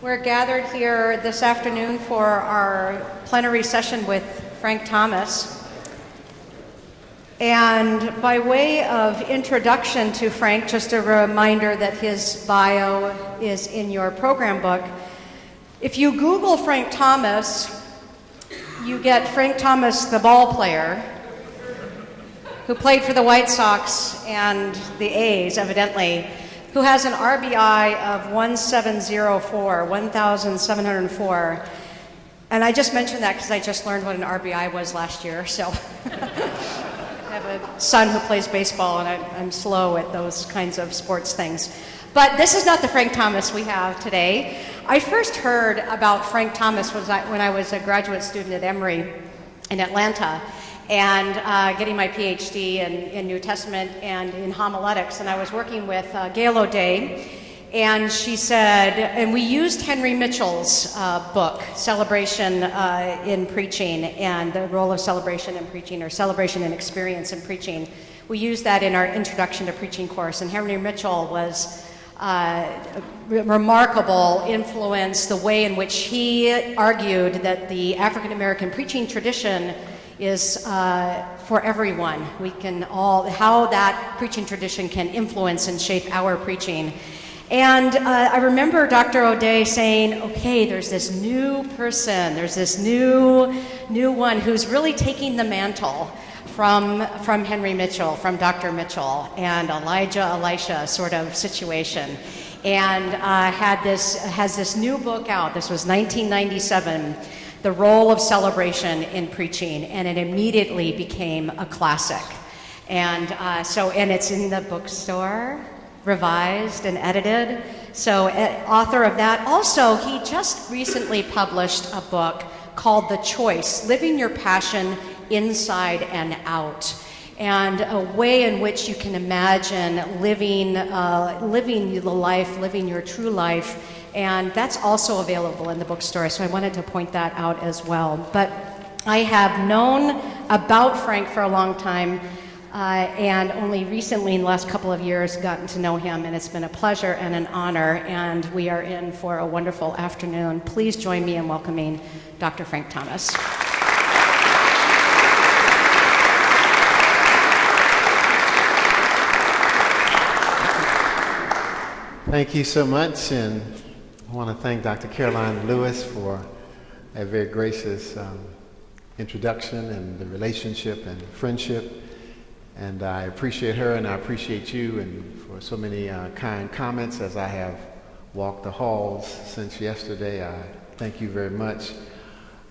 We're gathered here this afternoon for our plenary session with Frank Thomas. And by way of introduction to Frank, just a reminder that his bio is in your program book. If you Google Frank Thomas, you get Frank Thomas, the ball player, who played for the White Sox and the A's, evidently, who has an RBI of 1,704. And I just mentioned that because I just learned what an RBI was last year, so. I have a son who plays baseball, and I'm slow at those kinds of sports things. But this is not the Frank Thomas we have today. I first heard about Frank Thomas when I was a graduate student at Emory in Atlanta, and getting my PhD in New Testament and in Homiletics. And I was working with Gail O'Day, and she said, and we used Henry Mitchell's book, Celebration in Preaching, and the role of celebration in preaching, or celebration and experience in preaching. We used that in our Introduction to Preaching course, and Henry Mitchell was remarkable influence, the way in which he argued that the African American preaching tradition is for everyone. We can all, how that preaching tradition can influence and shape our preaching. And I remember Dr. O'Day saying, okay, there's this new person, there's this new one who's really taking the mantle from Henry Mitchell, from Dr. Mitchell, and Elisha sort of situation. And has this new book out. This was 1997, The Role of Celebration in Preaching, and it immediately became a classic. And and it's in the bookstore, revised and edited. So author of that. Also, he just recently published a book called The Choice, Living Your Passion Inside and Out, and a way in which you can imagine living the life, living your true life. And that's also available in the bookstore, so I wanted to point that out as well. But I have known about Frank for a long time, and only recently, in the last couple of years, gotten to know him, and it's been a pleasure and an honor, and we are in for a wonderful afternoon. Please join me in welcoming Dr. Frank Thomas. Thank you so much, and I want to thank Dr. Caroline Lewis for a very gracious introduction and the relationship and friendship. And I appreciate her, and I appreciate you, and for so many kind comments as I have walked the halls since yesterday. I thank you very much.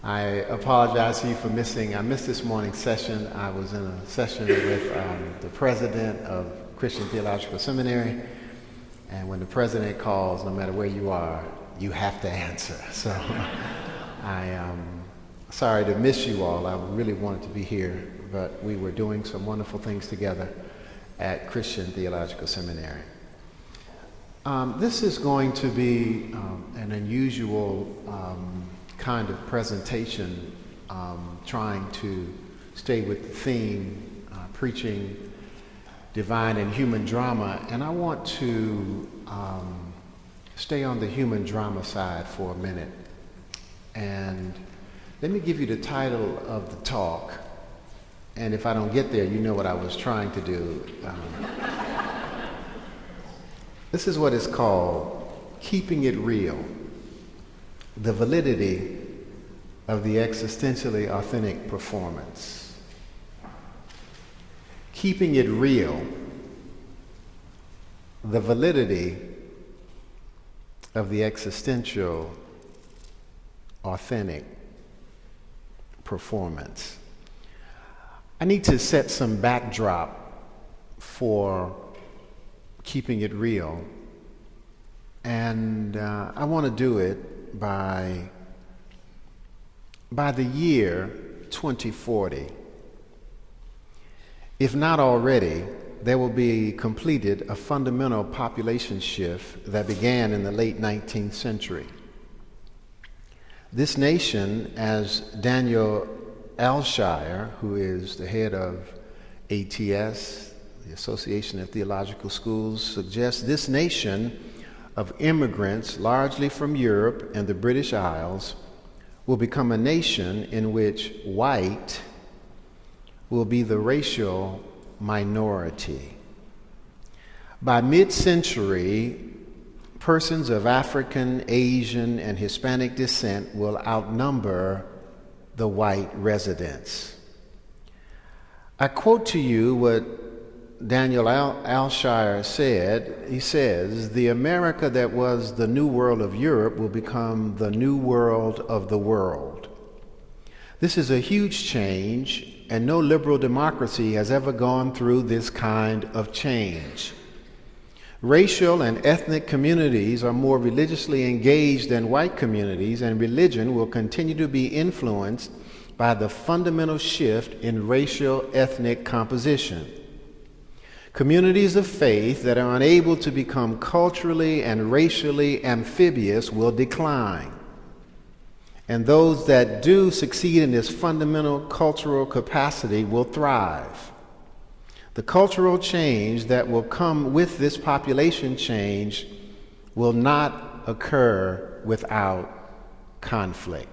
I apologize to you for missing. I missed this morning's session. I was in a session with the president of Christian Theological Seminary, and when the president calls, no matter where you are, you have to answer. So I am sorry to miss you all. I really wanted to be here, but we were doing some wonderful things together at Christian Theological Seminary. This is going to be an unusual kind of presentation, trying to stay with the theme, preaching divine and human drama, and I want to stay on the human drama side for a minute. And let me give you the title of the talk, and if I don't get there, you know what I was trying to do. This is what it's called, Keeping It Real, the Validity of the Existentially Authentic Performance. Keeping it real, the validity of the existential, authentic performance. I need to set some backdrop for keeping it real, and I want to do it by the year 2040. If not already, there will be completed a fundamental population shift that began in the late 19th century. This nation, as Daniel Alshire, who is the head of ATS, the Association of Theological Schools, suggests, this nation of immigrants, largely from Europe and the British Isles, will become a nation in which white will be the racial minority. By mid-century, persons of African, Asian, and Hispanic descent will outnumber the white residents. I quote to you what Daniel Alshire said. He says, "The America that was the New World of Europe will become the New World of the world." This is a huge change, and no liberal democracy has ever gone through this kind of change. Racial and ethnic communities are more religiously engaged than white communities, and religion will continue to be influenced by the fundamental shift in racial ethnic composition. Communities of faith that are unable to become culturally and racially amphibious will decline. And those that do succeed in this fundamental cultural capacity will thrive. The cultural change that will come with this population change will not occur without conflict.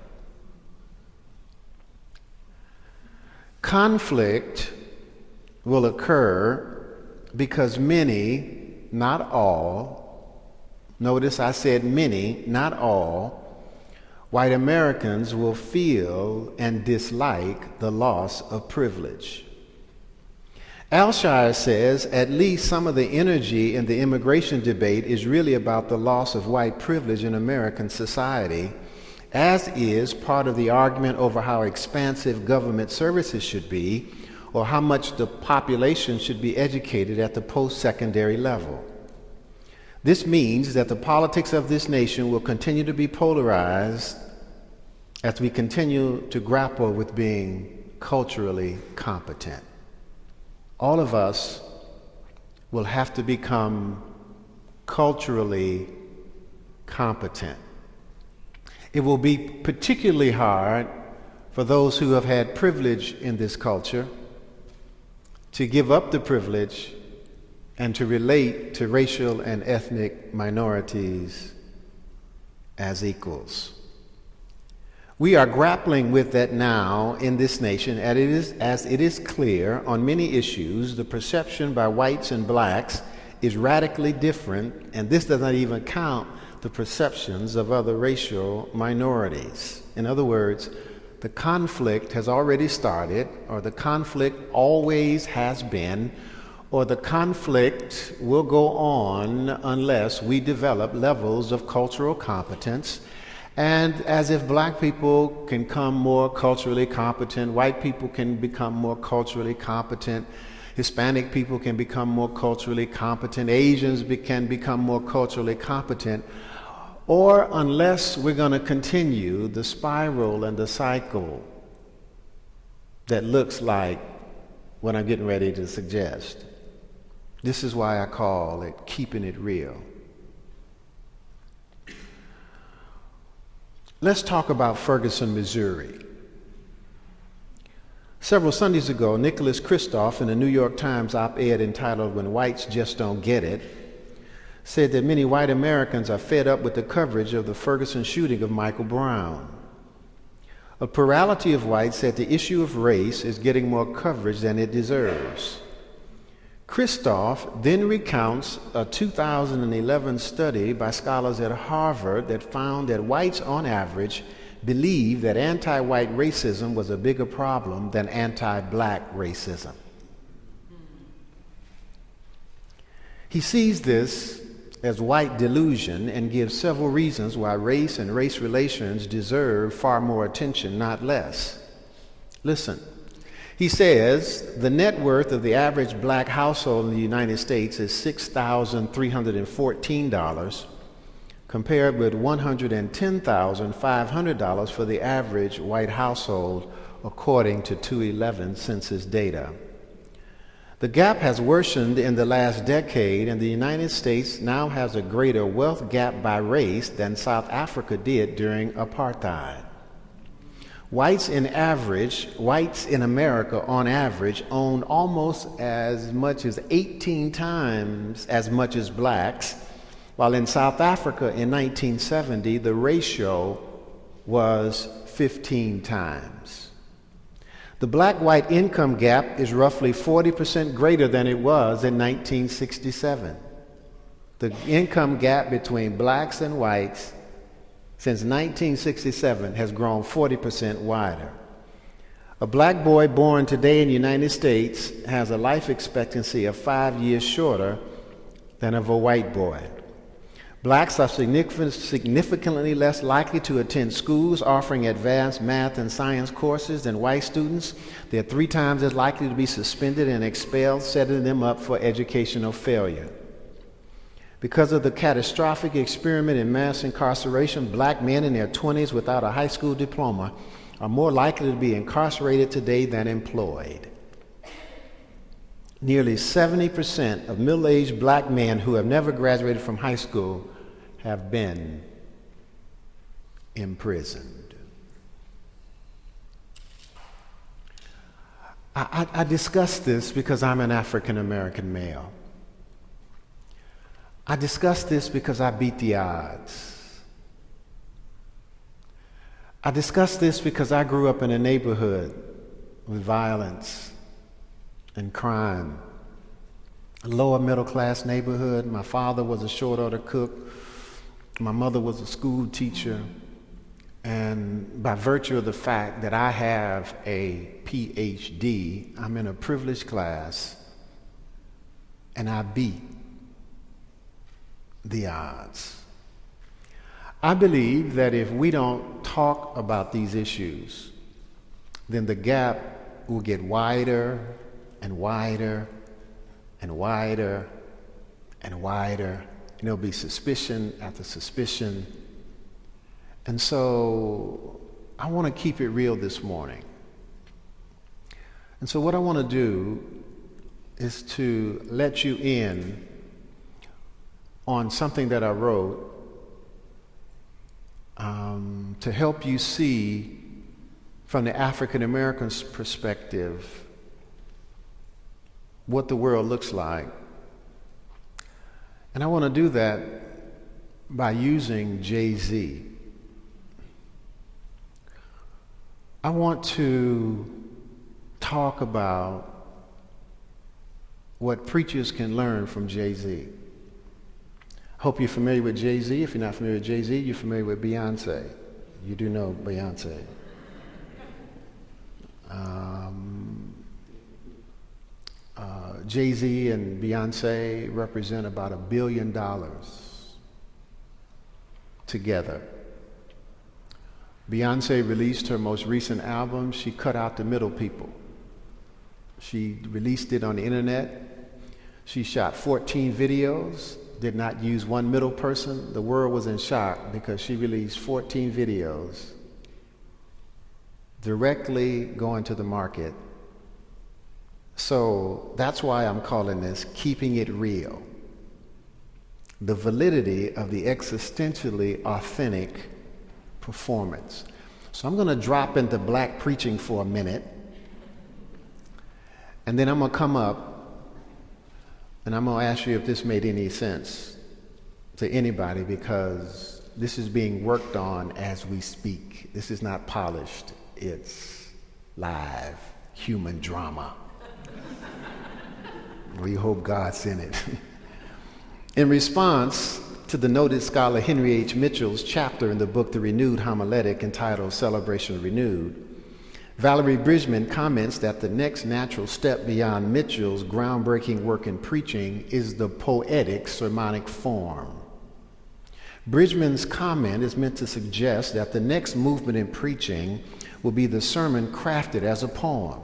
Conflict will occur because many, not all, notice I said many, not all, white Americans will feel and dislike the loss of privilege. Alshire says at least some of the energy in the immigration debate is really about the loss of white privilege in American society, as is part of the argument over how expansive government services should be, or how much the population should be educated at the post-secondary level. This means that the politics of this nation will continue to be polarized as we continue to grapple with being culturally competent. All of us will have to become culturally competent. It will be particularly hard for those who have had privilege in this culture to give up the privilege and to relate to racial and ethnic minorities as equals. We are grappling with that now in this nation, as it is clear on many issues. The perception by whites and blacks is radically different, and this does not even count the perceptions of other racial minorities. In other words, the conflict has already started, or the conflict always has been, or the conflict will go on unless we develop levels of cultural competence. And as if black people can become more culturally competent, white people can become more culturally competent, Hispanic people can become more culturally competent, Asians can become more culturally competent, or unless we're going to continue the spiral and the cycle that looks like what I'm getting ready to suggest. This is why I call it keeping it real. Let's talk about Ferguson, Missouri. Several Sundays ago, Nicholas Kristof, in a New York Times op-ed entitled "When Whites Just Don't Get It," said that many white Americans are fed up with the coverage of the Ferguson shooting of Michael Brown. A plurality of whites said the issue of race is getting more coverage than it deserves. Kristof then recounts a 2011 study by scholars at Harvard that found that whites on average believe that anti-white racism was a bigger problem than anti-black racism. He sees this as white delusion and gives several reasons why race and race relations deserve far more attention, not less. Listen. He says the net worth of the average black household in the United States is $6,314, compared with $110,500 for the average white household, according to 2011 census data. The gap has worsened in the last decade, and the United States now has a greater wealth gap by race than South Africa did during apartheid. Whites in America, on average, own almost as much as 18 times as much as blacks, while in South Africa in 1970, the ratio was 15 times. The black-white income gap is roughly 40% greater than it was in 1967. The income gap between blacks and whites since 1967 has grown 40% wider. A black boy born today in the United States has a life expectancy of 5 years shorter than of a white boy. Blacks are significantly less likely to attend schools offering advanced math and science courses than white students. They're 3 times as likely to be suspended and expelled, setting them up for educational failure. Because of the catastrophic experiment in mass incarceration, black men in their 20s without a high school diploma are more likely to be incarcerated today than employed. Nearly 70% of middle-aged black men who have never graduated from high school have been imprisoned. I discuss this because I'm an African American male. I discuss this because I beat the odds. I discuss this because I grew up in a neighborhood with violence and crime. A lower middle class neighborhood. My father was a short order cook. My mother was a school teacher. And by virtue of the fact that I have a PhD, I'm in a privileged class, and I beat the odds. I believe that if we don't talk about these issues, then the gap will get wider and wider and wider and wider, and there'll be suspicion after suspicion. And so I want to keep it real this morning. And so what I want to do is to let you in on something that I wrote to help you see from the African American's perspective what the world looks like. And I want to do that by using Jay-Z. I want to talk about what preachers can learn from Jay-Z. Hope you're familiar with Jay-Z. If you're not familiar with Jay-Z, you're familiar with Beyonce. You do know Beyonce. Jay-Z and Beyonce represent about $1 billion together. Beyonce released her most recent album. She cut out the middle people. She released it on the internet. She shot 14 videos, did not use one middle person. The world was in shock because she released 14 videos directly going to the market. So that's why I'm calling this Keeping It Real. The validity of the existentially authentic performance. So I'm going to drop into black preaching for a minute, and then I'm going to come up and I'm going to ask you if this made any sense to anybody, because this is being worked on as we speak. This is not polished. It's live human drama. We hope God's in it. In response to the noted scholar Henry H. Mitchell's chapter in the book The Renewed Homiletic entitled Celebration Renewed, Valerie Bridgman comments that the next natural step beyond Mitchell's groundbreaking work in preaching is the poetic sermonic form. Bridgman's comment is meant to suggest that the next movement in preaching will be the sermon crafted as a poem.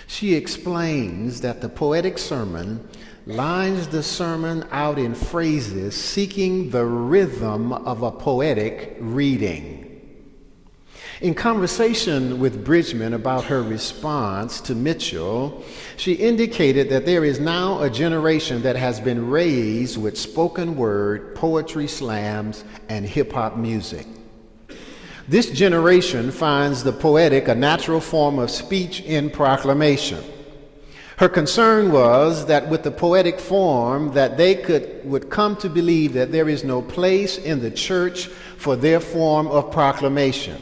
She explains that the poetic sermon lines the sermon out in phrases seeking the rhythm of a poetic reading. In conversation with Bridgman about her response to Mitchell, she indicated that there is now a generation that has been raised with spoken word, poetry slams, and hip-hop music. This generation finds the poetic a natural form of speech in proclamation. Her concern was that with the poetic form that they would come to believe that there is no place in the church for their form of proclamation.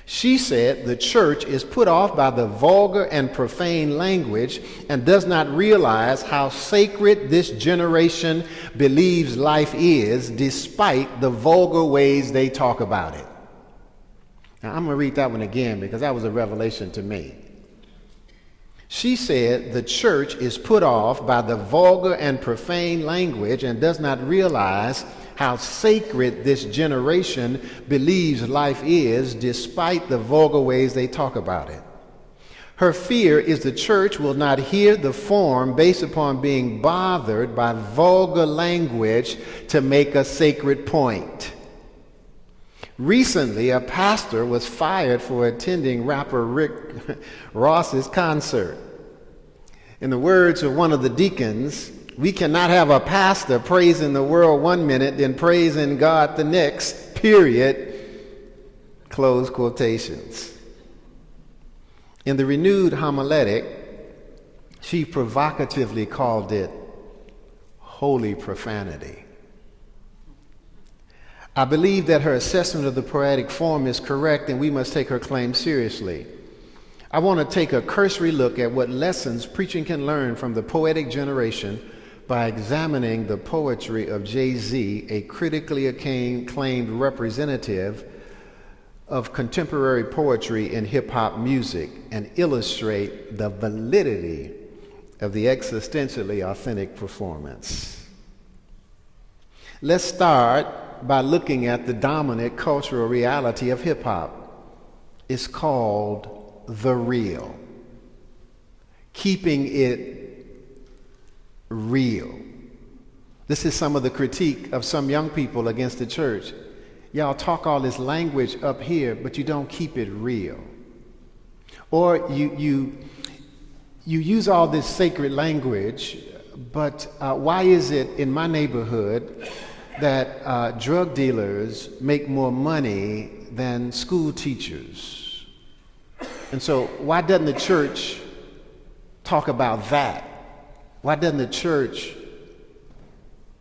She said the church is put off by the vulgar and profane language and does not realize how sacred this generation believes life is, despite the vulgar ways they talk about it. Now, I'm going to read that one again because that was a revelation to me. She said the church is put off by the vulgar and profane language and does not realize how sacred this generation believes life is, despite the vulgar ways they talk about it. Her fear is the church will not hear the form based upon being bothered by vulgar language to make a sacred point. Recently, a pastor was fired for attending rapper Rick Ross's concert. In the words of one of the deacons, we cannot have a pastor praising the world one minute, then praising God the next, period, close quotations. In the renewed homiletic, she provocatively called it holy profanity. I believe that her assessment of the poetic form is correct, and we must take her claim seriously. I want to take a cursory look at what lessons preaching can learn from the poetic generation by examining the poetry of Jay-Z, a critically acclaimed representative of contemporary poetry in hip-hop music, and illustrate the validity of the existentially authentic performance. Let's start by looking at the dominant cultural reality of hip-hop. It's called the real. Keeping it real. This is some of the critique of some young people against the church. Y'all talk all this language up here, but you don't keep it real. Or you use all this sacred language, but why is it in my neighborhood that drug dealers make more money than school teachers? And so why doesn't the church talk about that? Why doesn't the church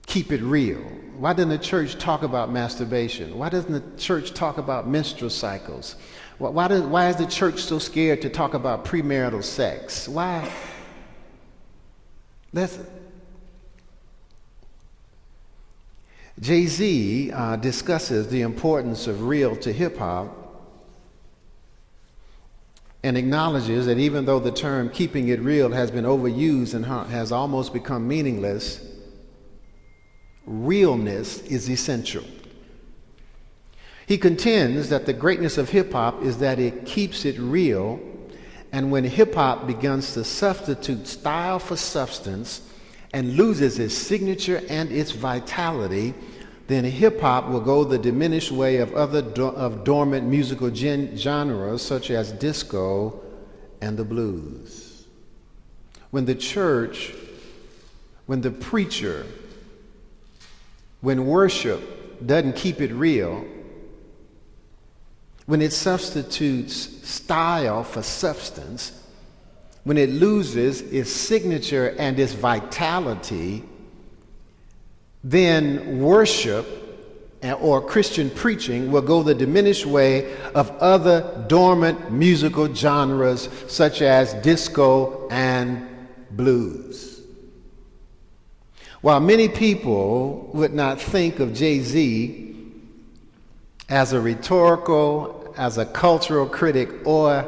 keep it real? Why doesn't the church talk about masturbation? Why doesn't the church talk about menstrual cycles? Why is the church so scared to talk about premarital sex? Why? Jay-Z discusses the importance of real to hip-hop and acknowledges that even though the term keeping it real has been overused and has almost become meaningless, realness is essential. He contends that the greatness of hip-hop is that it keeps it real, and when hip-hop begins to substitute style for substance and loses its signature and its vitality, then hip-hop will go the diminished way of other dormant musical genres such as disco and the blues. When the church, when the preacher, when worship doesn't keep it real, when it substitutes style for substance, when it loses its signature and its vitality, then worship or Christian preaching will go the diminished way of other dormant musical genres such as disco and blues. While many people would not think of Jay-Z as a rhetorical, as a cultural critic, or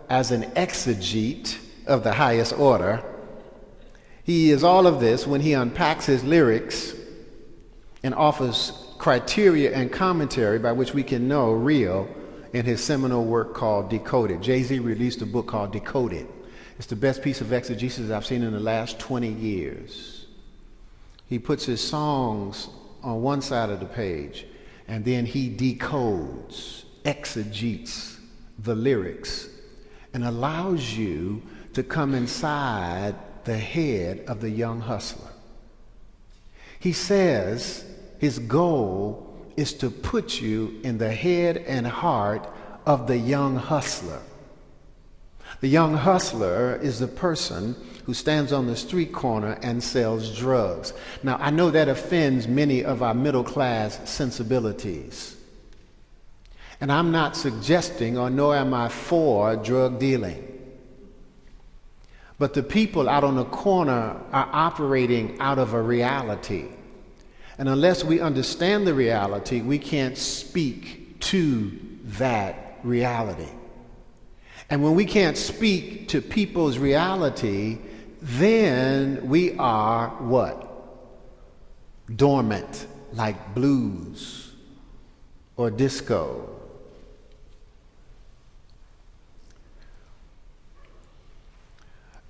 as an exegete of the highest order, he is all of this when he unpacks his lyrics and offers criteria and commentary by which we can know real in his seminal work called Decoded. Jay-Z released a book called Decoded. It's the best piece of exegesis I've seen in the last 20 years. He puts his songs on one side of the page, and then he decodes, exegetes the lyrics, and allows you to come inside the head of the young hustler. He says his goal is to put you in the head and heart of the young hustler. The young hustler is the person who stands on the street corner and sells drugs. Now, I know that offends many of our middle class sensibilities. And I'm not suggesting, or nor am I for drug dealing. But the people out on the corner are operating out of a reality. And unless we understand the reality, we can't speak to that reality. And when we can't speak to people's reality, then we are what? Dormant, like blues or disco.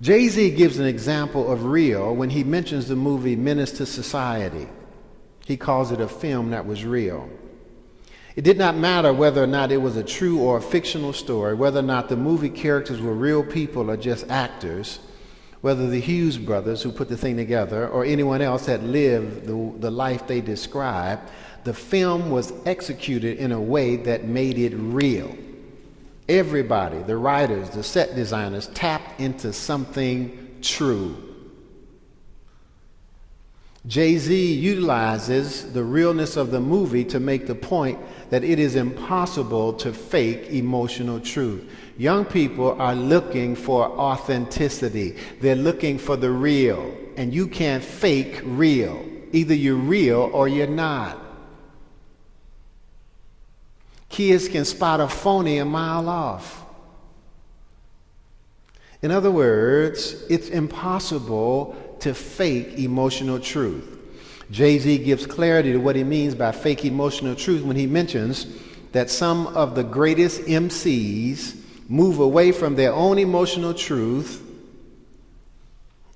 Jay-Z gives an example of real when he mentions the movie Menace to Society. He calls it a film that was real. It did not matter whether or not it was a true or a fictional story, whether or not the movie characters were real people or just actors, whether the Hughes brothers who put the thing together or anyone else that lived the life they described, the film was executed in a way that made it real. Everybody, the writers, the set designers, tapped into something true. Jay-Z utilizes the realness of the movie to make the point that it is impossible to fake emotional truth. Young people are looking for authenticity. They're looking for the real, and you can't fake real. Either you're real or you're not. Kids can spot a phony a mile off. In other words, it's impossible to fake emotional truth. Jay-Z gives clarity to what he means by fake emotional truth when he mentions that some of the greatest MCs move away from their own emotional truth,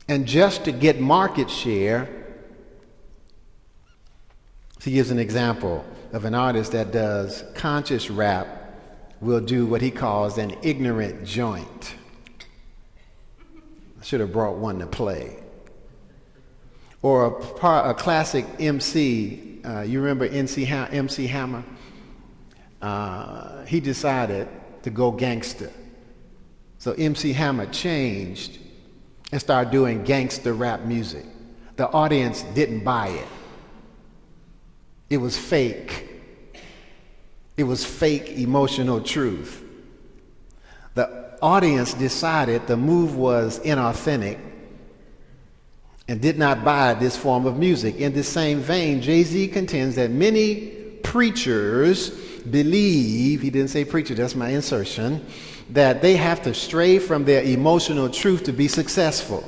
and just to get market share. He gives an example of an artist that does conscious rap will do what he calls an ignorant joint. I should have brought one to play. Or a classic MC, you remember MC Hammer? He decided to go gangster. So MC Hammer changed and started doing gangster rap music. The audience didn't buy it. It was fake. It was fake emotional truth. The audience decided the move was inauthentic and did not buy this form of music. In the same vein, Jay-Z contends that many preachers believe, he didn't say preacher, that's my insertion, that they have to stray from their emotional truth to be successful.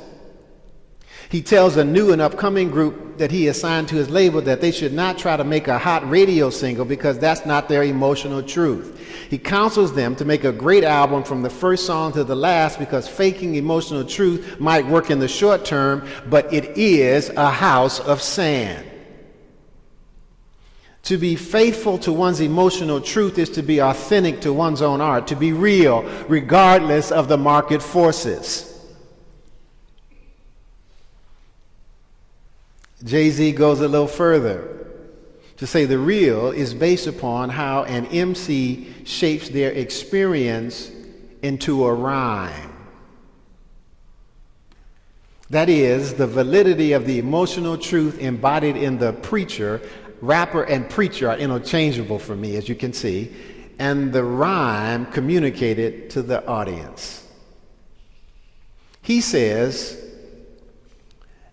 He tells a new and upcoming group that he assigned to his label that they should not try to make a hot radio single because that's not their emotional truth. He counsels them to make a great album from the first song to the last because faking emotional truth might work in the short term, but it is a house of sand. To be faithful to one's emotional truth is to be authentic to one's own art, to be real regardless of the market forces. Jay-Z goes a little further to say the real is based upon how an MC shapes their experience into a rhyme. That is, the validity of the emotional truth embodied in the preacher. Rapper and preacher are interchangeable for me, as you can see, and the rhyme communicated to the audience. He says,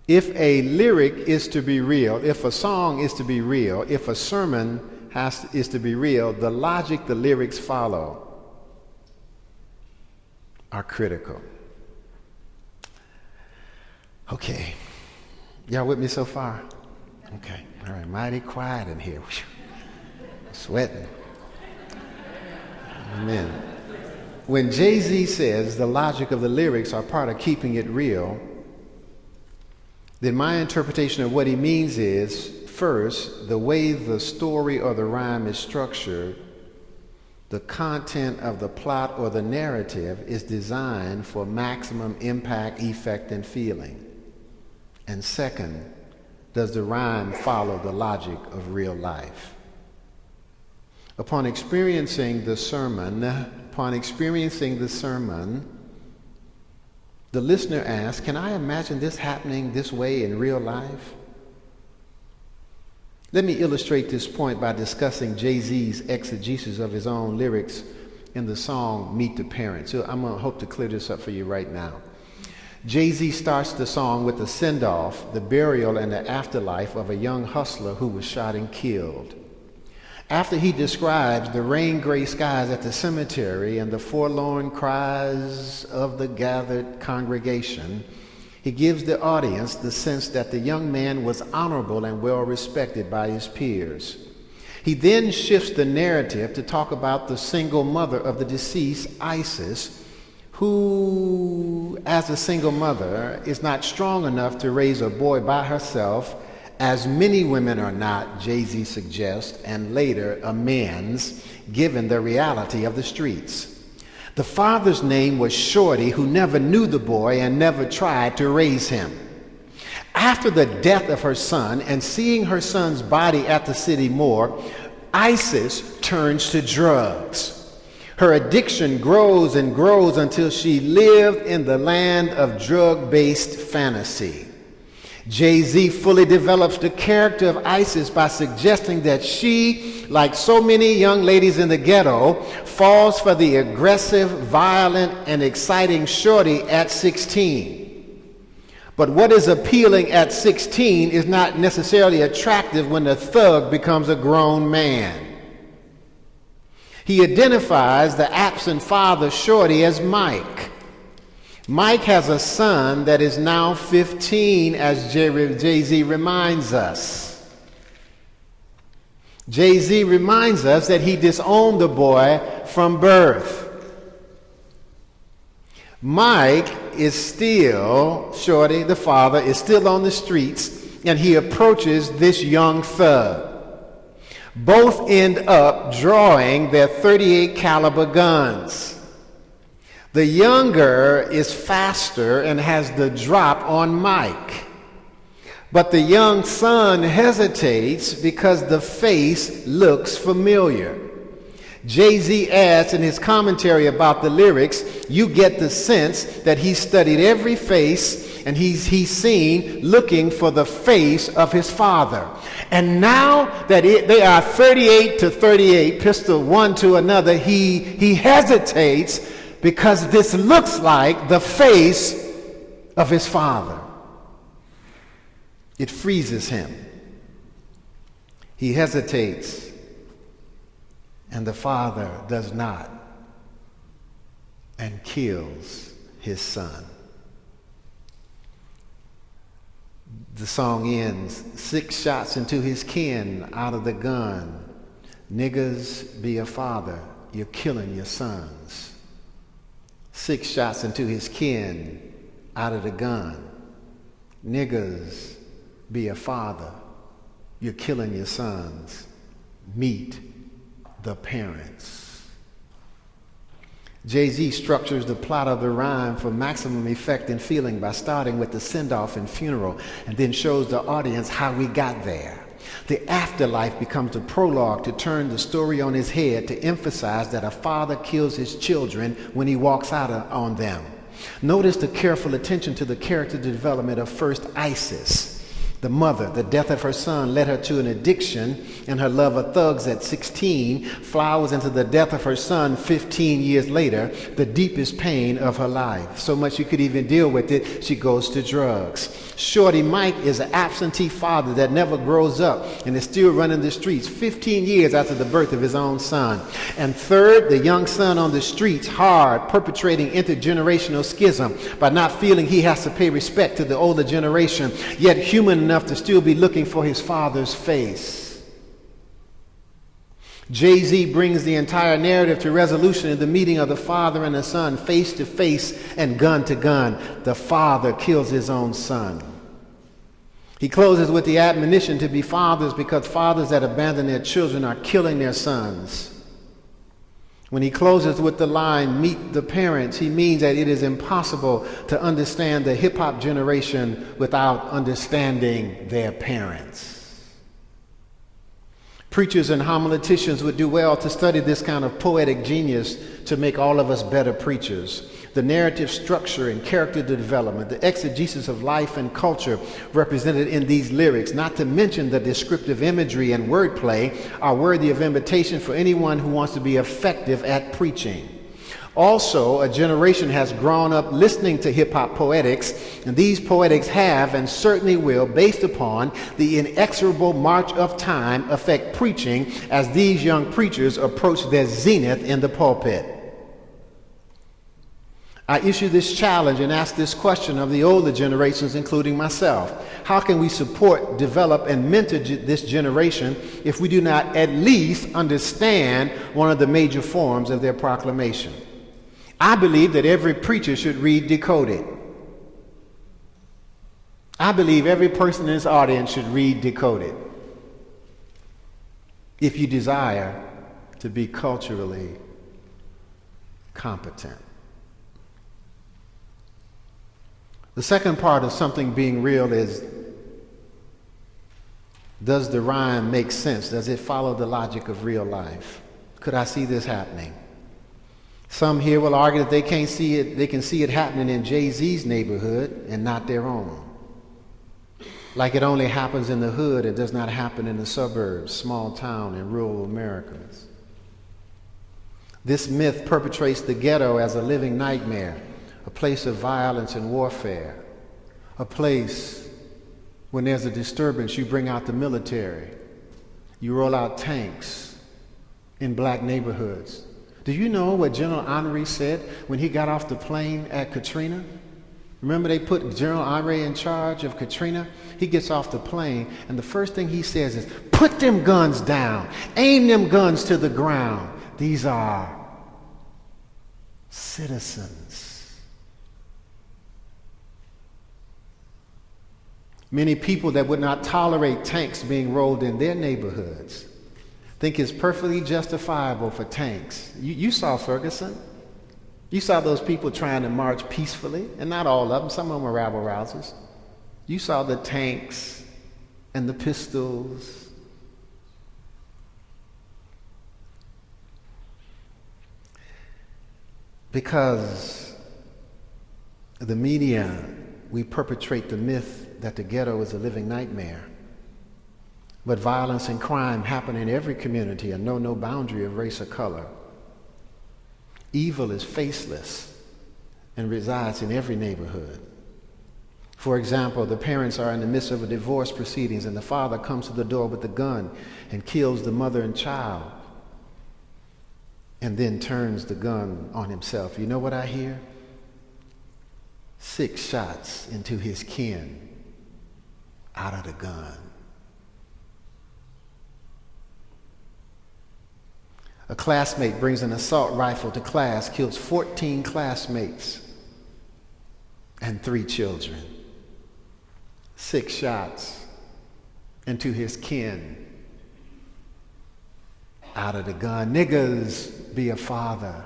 if a lyric is to be real, if a song is to be real, if a sermon is to be real, the logic the lyrics follow are critical. Okay. Y'all with me so far? Okay. All right. Mighty quiet in here. Sweating. Amen. When Jay-Z says the logic of the lyrics are part of keeping it real, then my interpretation of what he means is, first, the way the story or the rhyme is structured, the content of the plot or the narrative is designed for maximum impact, effect, and feeling. And second, does the rhyme follow the logic of real life? Upon experiencing the sermon, The listener asks, can I imagine this happening this way in real life? Let me illustrate this point by discussing Jay-Z's exegesis of his own lyrics in the song Meet the Parents. So I'm going to hope to clear this up for you right now. Jay-Z starts the song with the send-off, the burial, and the afterlife of a young hustler who was shot and killed. After he describes the rain-gray skies at the cemetery and the forlorn cries of the gathered congregation, he gives the audience the sense that the young man was honorable and well respected by his peers. He then shifts the narrative to talk about the single mother of the deceased, Isis, who, as a single mother, is not strong enough to raise a boy by herself, as many women are not, Jay-Z suggests, and later amends, given the reality of the streets. The father's name was Shorty, who never knew the boy and never tried to raise him. After the death of her son and seeing her son's body at the city morgue, Isis turns to drugs. Her addiction grows and grows until she lived in the land of drug-based fantasy. Jay-Z fully develops the character of Isis by suggesting that she, like so many young ladies in the ghetto, falls for the aggressive, violent, and exciting Shorty at 16. But what is appealing at 16 is not necessarily attractive when the thug becomes a grown man. He identifies the absent father, Shorty, as Mike. Mike has a son that is now 15, as Jay-Z reminds us. Jay-Z reminds us that he disowned the boy from birth. Mike is still, Shorty, the father, is still on the streets, and he approaches this young thug. Both end up drawing their .38 caliber guns. The younger is faster and has the drop on Mike. But the young son hesitates because the face looks familiar. Jay-Z adds in his commentary about the lyrics, you get the sense that he studied every face and he's seen looking for the face of his father. And now that they are 38 to 38, pistol one to another, he hesitates because this looks like the face of his father. It freezes him. He hesitates, and the father does not, and kills his son. The song ends, 6 shots into his kin out of the gun. Niggas, be a father, you're killing your sons. 6 shots into his kin out of the gun. Niggas, be a father, you're killing your sons. Meet the parents. Jay-Z structures the plot of the rhyme for maximum effect and feeling by starting with the send-off and funeral, and then shows the audience how we got there. The afterlife becomes the prologue to turn the story on his head, to emphasize that a father kills his children when he walks out on them. Notice the careful attention to the character development of first Isis. The mother, the death of her son led her to an addiction, and her love of thugs at 16 flowers into the death of her son 15 years later, the deepest pain of her life. So much she could even deal with it, she goes to drugs. Shorty Mike is an absentee father that never grows up and is still running the streets 15 years after the birth of his own son. And third, the young son on the streets, hard, perpetrating intergenerational schism by not feeling he has to pay respect to the older generation, yet human enough to still be looking for his father's face. Jay-Z brings the entire narrative to resolution in the meeting of the father and the son, face to face and gun to gun. The father kills his own son. He closes with the admonition to be fathers, because fathers that abandon their children are killing their sons. When he closes with the line, meet the parents, he means that it is impossible to understand the hip-hop generation without understanding their parents. Preachers and homileticians would do well to study this kind of poetic genius to make all of us better preachers. The narrative structure and character development, the exegesis of life and culture represented in these lyrics, not to mention the descriptive imagery and wordplay, are worthy of imitation for anyone who wants to be effective at preaching. Also, a generation has grown up listening to hip-hop poetics, and these poetics have and certainly will, based upon the inexorable march of time, affect preaching as these young preachers approach their zenith in the pulpit. I issue this challenge and ask this question of the older generations, including myself. How can we support, develop, and mentor this generation if we do not at least understand one of the major forms of their proclamation? I believe that every preacher should read Decoded. I believe every person in this audience should read Decoded if you desire to be culturally competent. The second part of something being real is, does the rhyme make sense? Does it follow the logic of real life? Could I see this happening? Some here will argue that they can see it happening in Jay-Z's neighborhood and not their own. Like it only happens in the hood, it does not happen in the suburbs, small town, and rural Americas. This myth perpetrates the ghetto as a living nightmare, a place of violence and warfare, a place when there's a disturbance, you bring out the military, you roll out tanks in black neighborhoods. Do you know what General Henry said when he got off the plane at Katrina? Remember they put General Henry in charge of Katrina? He gets off the plane, and the first thing he says is, put them guns down, aim them guns to the ground. These are citizens. Many people that would not tolerate tanks being rolled in their neighborhoods think it's perfectly justifiable for tanks. You saw Ferguson. You saw those people trying to march peacefully, and not all of them. Some of them were rabble-rousers. You saw the tanks and the pistols. Because the media, we perpetrate the myth that the ghetto is a living nightmare. But violence and crime happen in every community and know no boundary of race or color. Evil is faceless and resides in every neighborhood. For example, the parents are in the midst of a divorce proceedings and the father comes to the door with a gun and kills the mother and child and then turns the gun on himself. You know what I hear? 6 shots into his kin out of the gun. A classmate brings an assault rifle to class, kills 14 classmates and 3 children. 6 shots into his kin out of the gun. Niggas be a father.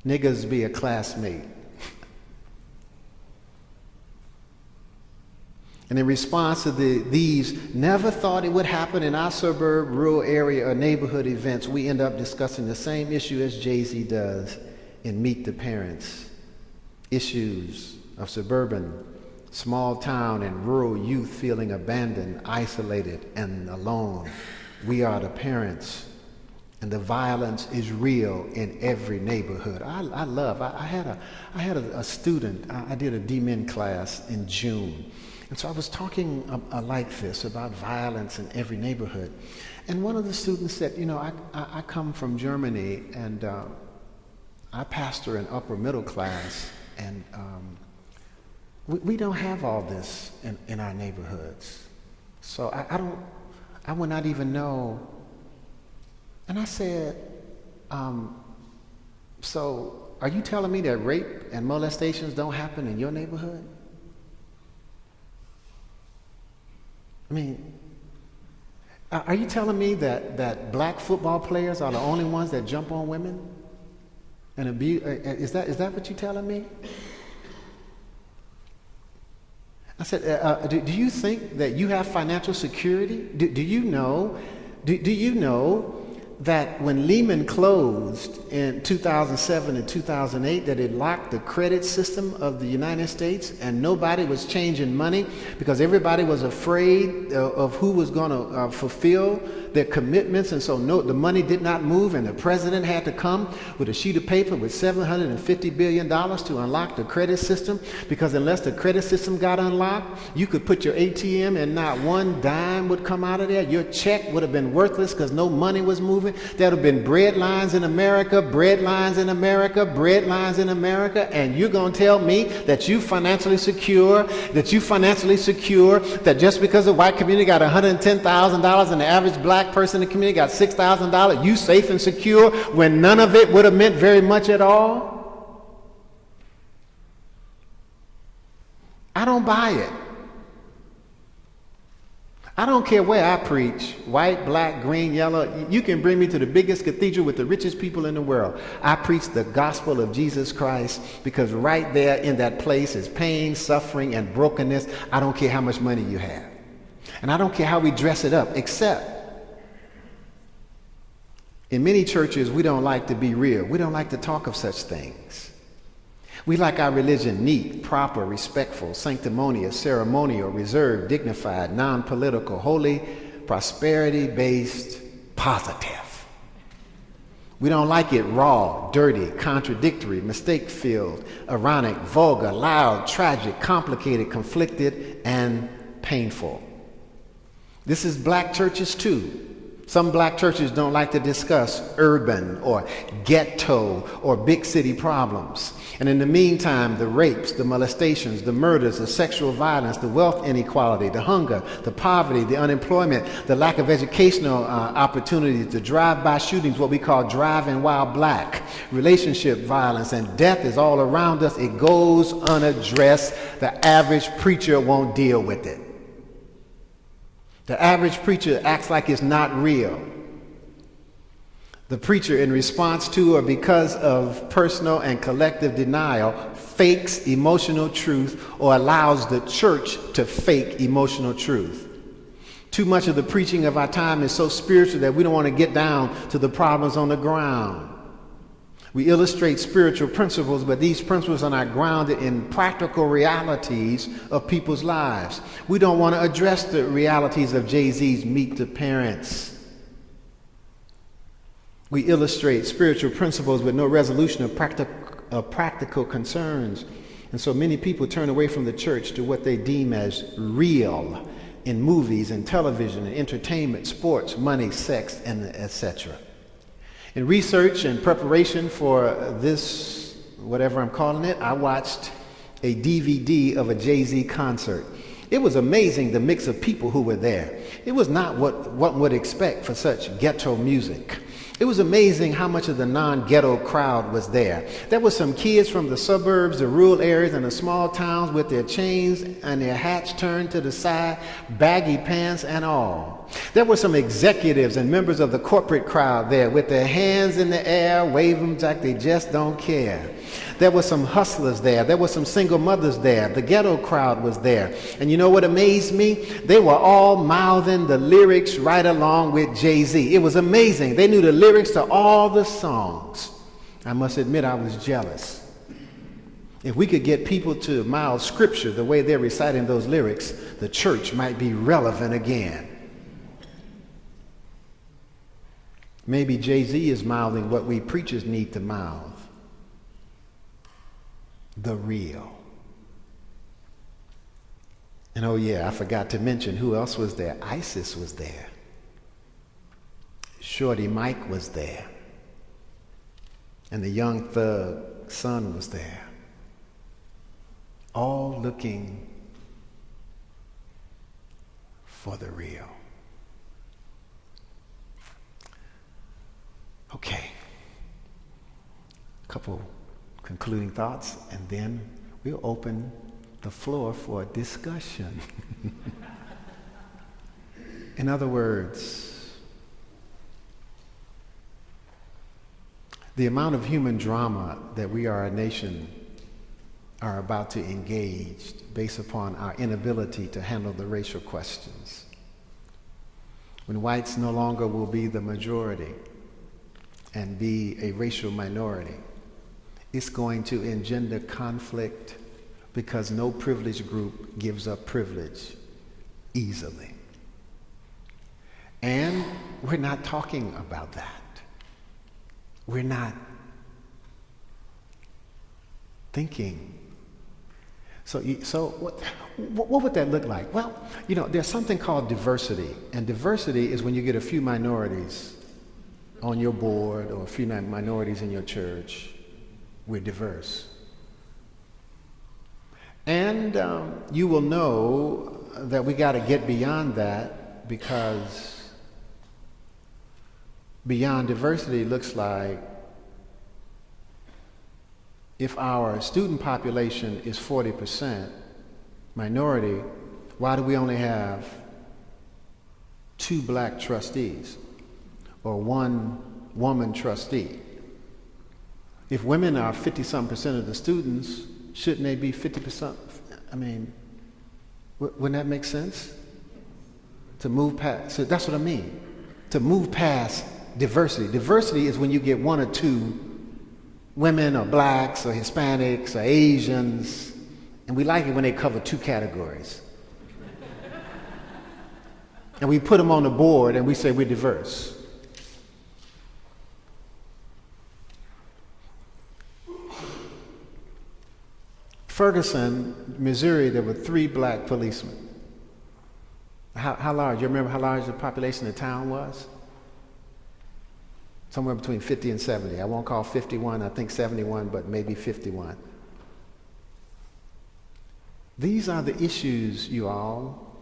Niggas be a classmate. And in response to these never thought it would happen in our suburb, rural area, or neighborhood events, we end up discussing the same issue as Jay-Z does in Meet the Parents. Issues of suburban, small town, and rural youth feeling abandoned, isolated, and alone. We are the parents, and the violence is real in every neighborhood. I had a student, I did a D-Min class in June. And so I was talking like this about violence in every neighborhood. And one of the students said, you know, I come from Germany and I pastor an upper middle class, and we don't have all this in our neighborhoods. So I would not even know. And I said, so are you telling me that rape and molestations don't happen in your neighborhood? I mean, are you telling me that black football players are the only ones that jump on women and abuse? Is that what you're telling me? I said, do you think that you have financial security? Do you know Do you know that when Lehman closed in 2007 and 2008, that it locked the credit system of the United States, and nobody was changing money because everybody was afraid of who was going to fulfill their commitments, and so the money did not move, and the president had to come with a sheet of paper with $750 billion to unlock the credit system, because unless the credit system got unlocked, you could put your ATM and not one dime would come out of there. Your check would have been worthless because no money was moving. There would have been bread lines in America, bread lines in America, bread lines in America, and you're going to tell me that you financially secure, that just because the white community got $110,000 and the average black person in the community got $6,000, you safe and secure when none of it would have meant very much at all? I don't buy it. I don't care where I preach, white, black, green, yellow. You can bring me to the biggest cathedral with the richest people in the world. I preach the gospel of Jesus Christ, because right there in that place is pain, suffering, and brokenness. I don't care how much money you have. And I don't care how we dress it up, except in many churches, we don't like to be real. We don't like to talk of such things. We like our religion neat, proper, respectful, sanctimonious, ceremonial, reserved, dignified, non-political, holy, prosperity-based, positive. We don't like it raw, dirty, contradictory, mistake-filled, ironic, vulgar, loud, tragic, complicated, conflicted, and painful. This is black churches too. Some black churches don't like to discuss urban or ghetto or big city problems. And in the meantime, the rapes, the molestations, the murders, the sexual violence, the wealth inequality, the hunger, the poverty, the unemployment, the lack of educational opportunities, the drive-by shootings, what we call driving while black, relationship violence, and death is all around us. It goes unaddressed. The average preacher won't deal with it. The average preacher acts like it's not real. The preacher, in response to or because of personal and collective denial, fakes emotional truth or allows the church to fake emotional truth. Too much of the preaching of our time is so spiritual that we don't want to get down to the problems on the ground. We illustrate spiritual principles, but these principles are not grounded in practical realities of people's lives. We don't want to address the realities of Jay-Z's Meet the Parents. We illustrate spiritual principles with no resolution of practical concerns. And so many people turn away from the church to what they deem as real in movies and television and entertainment, sports, money, sex, and etc. In research and preparation for this, whatever I'm calling it, I watched a DVD of a Jay-Z concert. It was amazing, the mix of people who were there. It was not what one would expect for such ghetto music. It was amazing how much of the non-ghetto crowd was there. There were some kids from the suburbs, the rural areas, and the small towns with their chains and their hats turned to the side, baggy pants and all. There were some executives and members of the corporate crowd there with their hands in the air, waving like they just don't care. There were some hustlers there. There were some single mothers there. The ghetto crowd was there. And you know what amazed me? They were all mouthing the lyrics right along with Jay-Z. It was amazing. They knew the lyrics to all the songs. I must admit I was jealous. If we could get people to mouth scripture the way they're reciting those lyrics, the church might be relevant again. Maybe Jay-Z is mouthing what we preachers need to mouth. The real. And oh yeah, I forgot to mention who else was there. ISIS was there. Shorty Mike was there. And the young thug son was there. All looking for the real. Okay. A couple concluding thoughts, and then we'll open the floor for discussion. In other words, the amount of human drama that we are a nation are about to engage based upon our inability to handle the racial questions. when whites no longer will be the majority and be a racial minority, it's going to engender conflict because no privileged group gives up privilege easily. And we're not talking about that. We're not thinking. So what would that look like? Well, there's something called diversity. And diversity is when you get a few minorities on your board or a few minorities in your church. We're diverse. And you will know that we got to get beyond that, because beyond diversity looks like if our student population is 40% minority, why do we only have 2 black trustees or 1 woman trustee? If women are 50-something% of the students, shouldn't they be 50%? I mean, wouldn't that make sense? To move past, so that's what I mean. To move past diversity. Diversity is when you get 1 or 2 women or blacks or Hispanics or Asians, and we like it when they cover 2 categories. And we put them on the board and we say we're diverse. Ferguson, Missouri, there were 3 black policemen. How large? You remember how large the population of the town was? Somewhere between 50 and 70. I won't call 51, I think 71, but maybe 51. These are the issues, you all,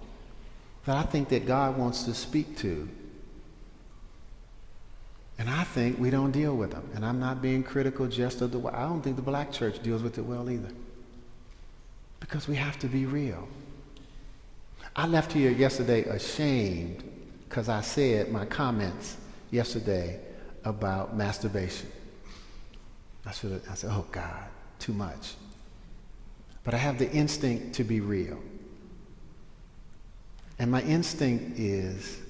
that I think that God wants to speak to. And I think we don't deal with them. And I'm not being critical just of I don't think the black church deals with it well either. Because we have to be real. I left here yesterday ashamed because I said my comments yesterday about masturbation. I said, oh God, too much. But I have the instinct to be real. And my instinct is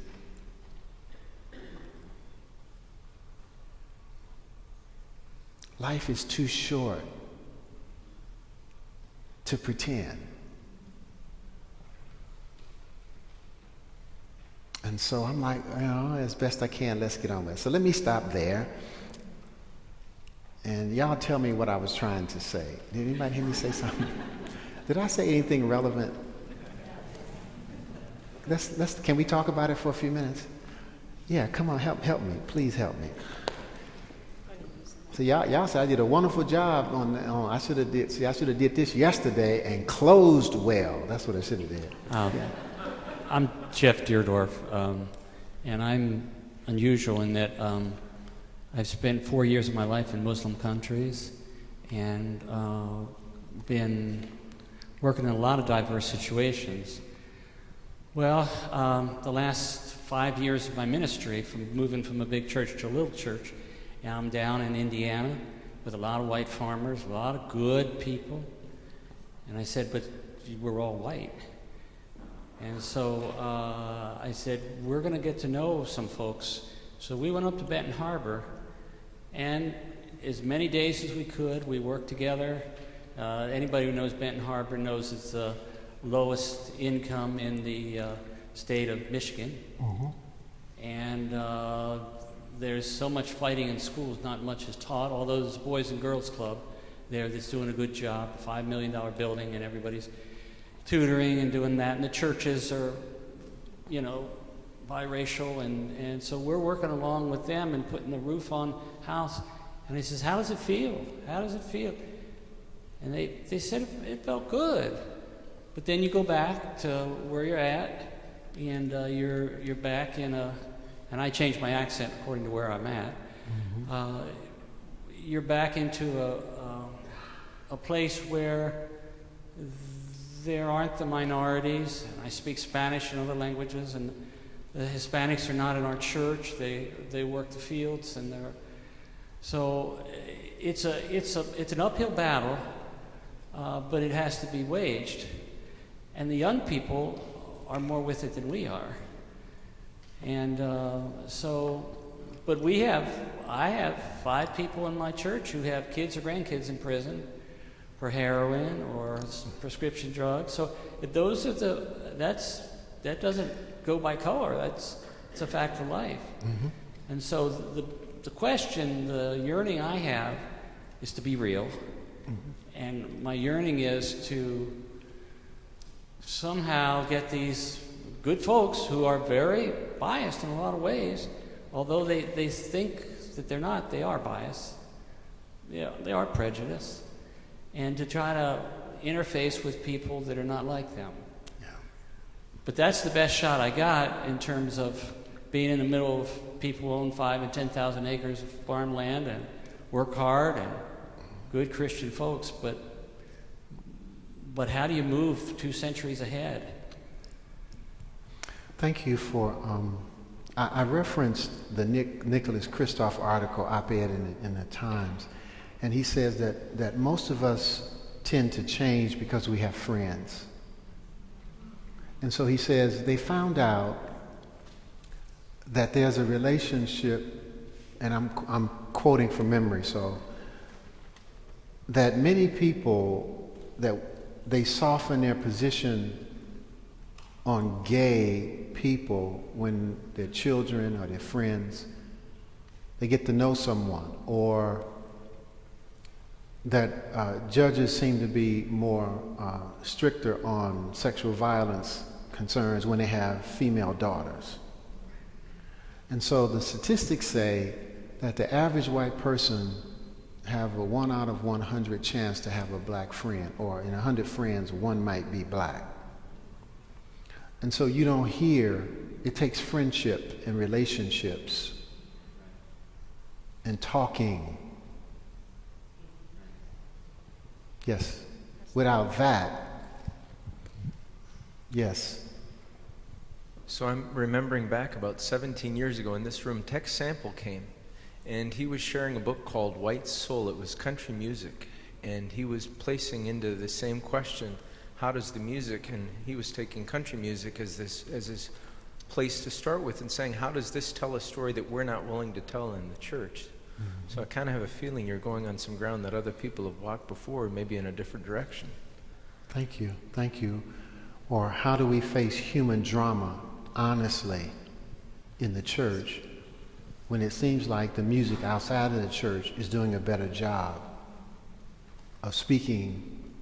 life is too short to pretend. And so I'm like, as best I can, let's get on with it. So let me stop there. And y'all tell me what I was trying to say. Did anybody hear me say something? Did I say anything relevant? Can we talk about it for a few minutes? Yeah, come on, help me. Please help me. So y'all said I did a wonderful job I should have did this yesterday and closed well. That's what I should have did. Yeah. I'm Jeff Deerdorf, and I'm unusual in that I've spent 4 years of my life in Muslim countries and been working in a lot of diverse situations. Well, the last 5 years of my ministry, from moving from a big church to a little church, and I'm down in Indiana with a lot of white farmers, a lot of good people. And I said, but we're all white. And so I said, we're going to get to know some folks. So we went up to Benton Harbor, and as many days as we could, we worked together. Anybody who knows Benton Harbor knows it's the lowest income in the state of Michigan. Mm-hmm. And there's so much fighting in schools, not much is taught, although there's a Boys and Girls Club there that's doing a good job, $5 million building, and everybody's tutoring and doing that, and the churches are, biracial, and so we're working along with them and putting the roof on house. And he says, how does it feel? How does it feel? And they said it felt good. But then you go back to where you're at, and you're back in and I changed my accent according to where I'm at. Mm-hmm. You're back into a place where there aren't the minorities, and I speak Spanish and other languages, and the Hispanics are not in our church. They work the fields, and so it's an uphill battle, but it has to be waged. And the young people are more with it than we are. And but I have 5 people in my church who have kids or grandkids in prison for heroin or prescription drugs. So that doesn't go by color. It's a fact of life. Mm-hmm. And so the question, the yearning I have is to be real. Mm-hmm. And my yearning is to somehow get these good folks who are very biased in a lot of ways, although they think that they're not, they are biased. Yeah, they are prejudiced. And to try to interface with people that are not like them. Yeah. But that's the best shot I got in terms of being in the middle of people who own 5,000 and 10,000 acres of farmland and work hard and good Christian folks. But how do you move 2 centuries ahead? Thank you for, I referenced the Nicholas Kristof article, op-ed in the Times, and he says that most of us tend to change because we have friends. And so he says they found out that there's a relationship, and I'm quoting from memory, so that many people, that they soften their position on gay people when their children or their friends, they get to know someone, or that judges seem to be more stricter on sexual violence concerns when they have female daughters. And so the statistics say that the average white person have a 1 out of 100 chance to have a black friend, or in 100 friends, 1 might be black. And so you don't hear, it takes friendship and relationships and talking. Yes. Without that, yes. So I'm remembering back about 17 years ago in this room, Tex Sample came, and he was sharing a book called White Soul. It was country music, and he was placing into the same question, how does the music, and he was taking country music as this place to start with and saying, how does this tell a story that we're not willing to tell in the church? Mm-hmm. So I kind of have a feeling you're going on some ground that other people have walked before, maybe in a different direction. Thank you, thank you. Or how do we face human drama honestly in the church when it seems like the music outside of the church is doing a better job of speaking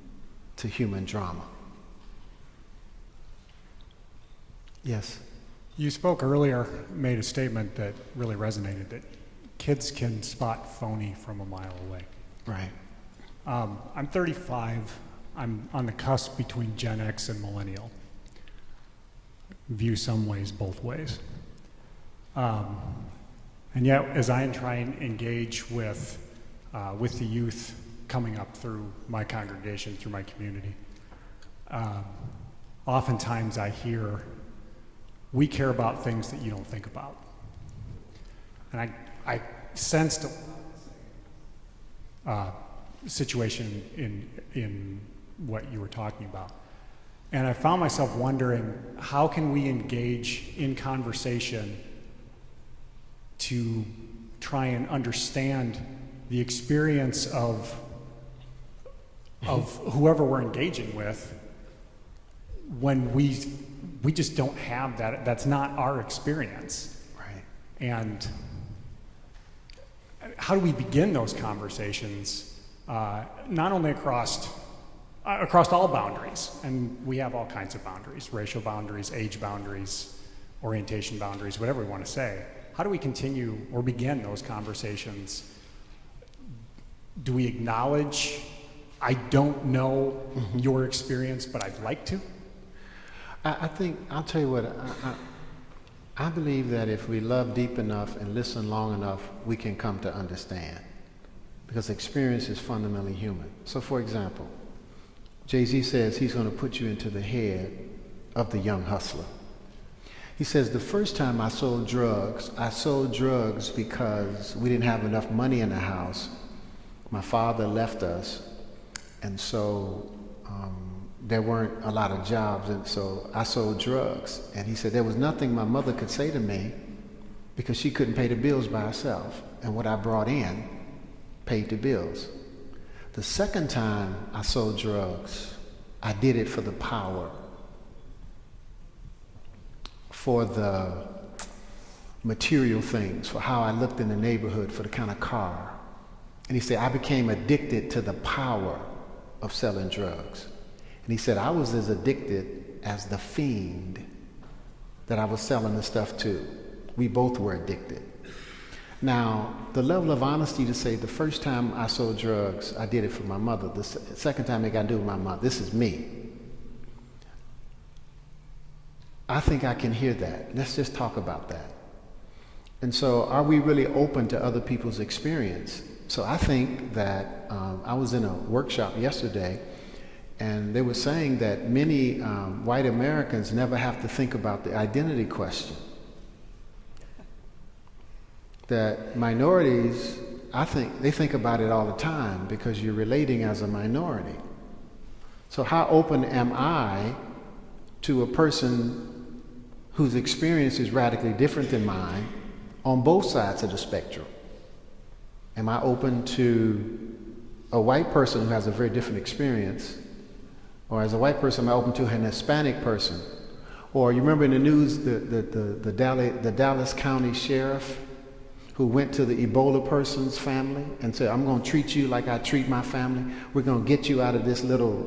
to human drama? Yes. You spoke earlier, made a statement that really resonated, that kids can spot phony from a mile away. Right. I'm 35. I'm on the cusp between Gen X and millennial. View some ways both ways. And yet, as I try and engage with the youth coming up through my congregation, through my community, oftentimes I hear, we care about things that you don't think about. And I sensed a situation in what you were talking about. And I found myself wondering, how can we engage in conversation to try and understand the experience of whoever we're engaging with when we just don't have that? That's not our experience. Right. And how do we begin those conversations, not only across all boundaries, and we have all kinds of boundaries, racial boundaries, age boundaries, orientation boundaries, whatever we want to say. How do we continue or begin those conversations? Do we acknowledge, I don't know your experience, but I'd like to? I think, I'll tell you what, I believe that if we love deep enough and listen long enough, we can come to understand. Because experience is fundamentally human. So for example, Jay-Z says he's going to put you into the head of the young hustler. He says, the first time I sold drugs because we didn't have enough money in the house. My father left us, and so there weren't a lot of jobs, and so I sold drugs. And he said there was nothing my mother could say to me because she couldn't pay the bills by herself. And what I brought in paid the bills. The second time I sold drugs, I did it for the power, for the material things, for how I looked in the neighborhood, for the kind of car. And he said, I became addicted to the power of selling drugs. And he said, I was as addicted as the fiend that I was selling the stuff to. We both were addicted. Now, the level of honesty to say the first time I sold drugs, I did it for my mother. The second time it got to do with my mother. This is me. I think I can hear that. Let's just talk about that. And so are we really open to other people's experience? So I think that I was in a workshop yesterday, and they were saying that many white Americans never have to think about the identity question. That minorities, I think, they think about it all the time because you're relating as a minority. So how open am I to a person whose experience is radically different than mine on both sides of the spectrum? Am I open to a white person who has a very different experience? Or as a white person, am I open to an Hispanic person? Or you remember in the news, the Dallas County Sheriff who went to the Ebola person's family and said, I'm going to treat you like I treat my family. We're going to get you out of this little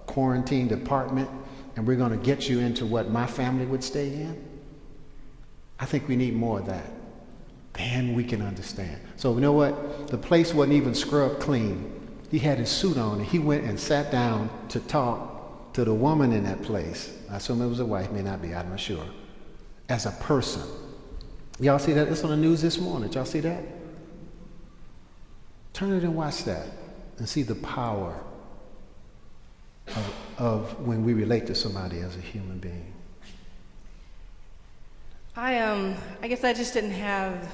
quarantine apartment, and we're going to get you into what my family would stay in. I think we need more of that. Then we can understand. So you know what? The place wasn't even scrubbed clean. He had his suit on, and he went and sat down to talk to the woman in that place. I assume it was a wife, may not be, I'm not sure. As a person. Y'all see that? It's on the news this morning. Did y'all see that? Turn it and watch that and see the power of when we relate to somebody as a human being. I guess I just didn't had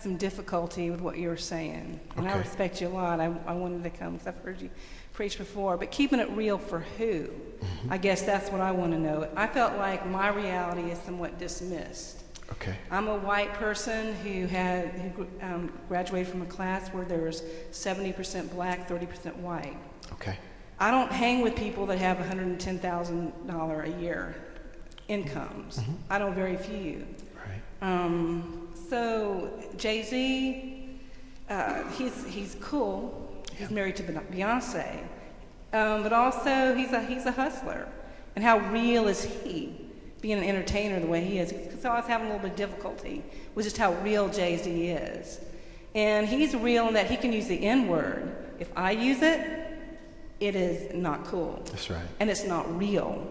some difficulty with what you were saying, and I Okay. respect you a lot. I wanted to come because I've heard you preach before, but keeping it real for who? Mm-hmm. I guess that's what I want to know. I felt like my reality is somewhat dismissed. Okay. I'm a white person who graduated from a class where there was 70% black, 30% white. Okay. I don't hang with people that have $110,000 a year incomes. Mm-hmm. I know very few. Right. So Jay-Z, he's cool. He's married to Beyonce, but also he's a hustler. And how real is he? Being an entertainer the way he is. So I was having a little bit of difficulty with just how real Jay-Z is. And he's real in that he can use the N-word. If I use it, it is not cool. That's right. And it's not real.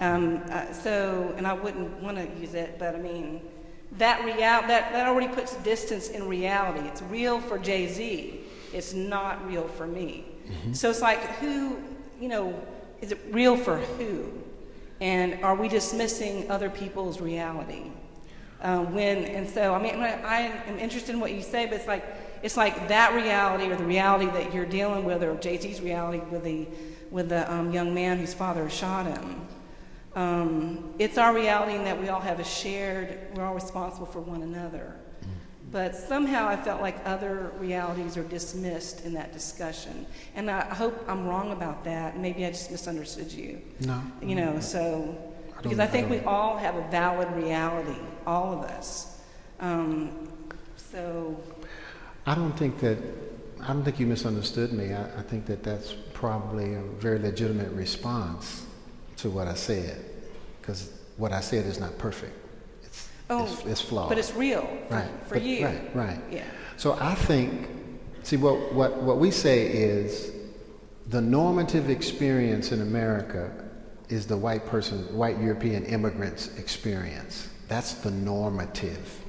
And I wouldn't want to use it, but I mean, that already puts distance in reality. It's real for Jay-Z. It's not real for me. Mm-hmm. So it's like, who, is it real for who? And are we dismissing other people's reality? I am interested in what you say, but it's like that reality or the reality that you're dealing with, or Jay-Z's reality with the young man whose father shot him. It's our reality in that we all have we're all responsible for one another. But somehow I felt like other realities are dismissed in that discussion. And I hope I'm wrong about that. Maybe I just misunderstood you. No. Because I think we all have a valid reality, all of us. I don't think you misunderstood me. I think that that's probably a very legitimate response to what I said, because what I said is not perfect. It's flawed. But it's real for you. Right. Yeah. So I think, what we say is the normative experience in America is the white European immigrant's experience. That's the normative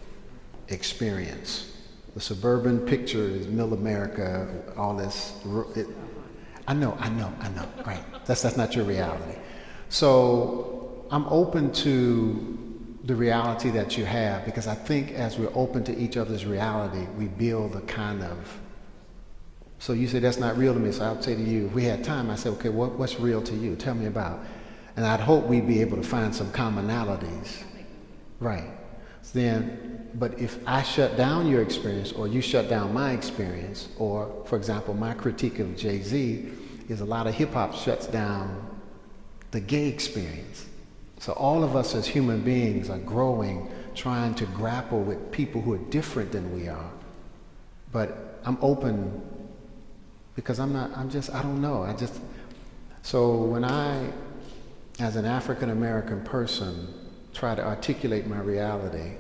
experience. The suburban picture is middle America, all this. I know, right. That's not your reality. So I'm open to the reality that you have, because I think as we're open to each other's reality, we build a kind of So you say that's not real to me. So I would say to you, if we had time, I say, okay, what's real to you? Tell me about. And I'd hope we'd be able to find some commonalities. Right. But if I shut down your experience, or you shut down my experience, or, for example, my critique of Jay-Z is a lot of hip-hop shuts down the gay experience. So all of us as human beings are growing, trying to grapple with people who are different than we are. But I'm open because I don't know. So when I, as an African American person, try to articulate my reality,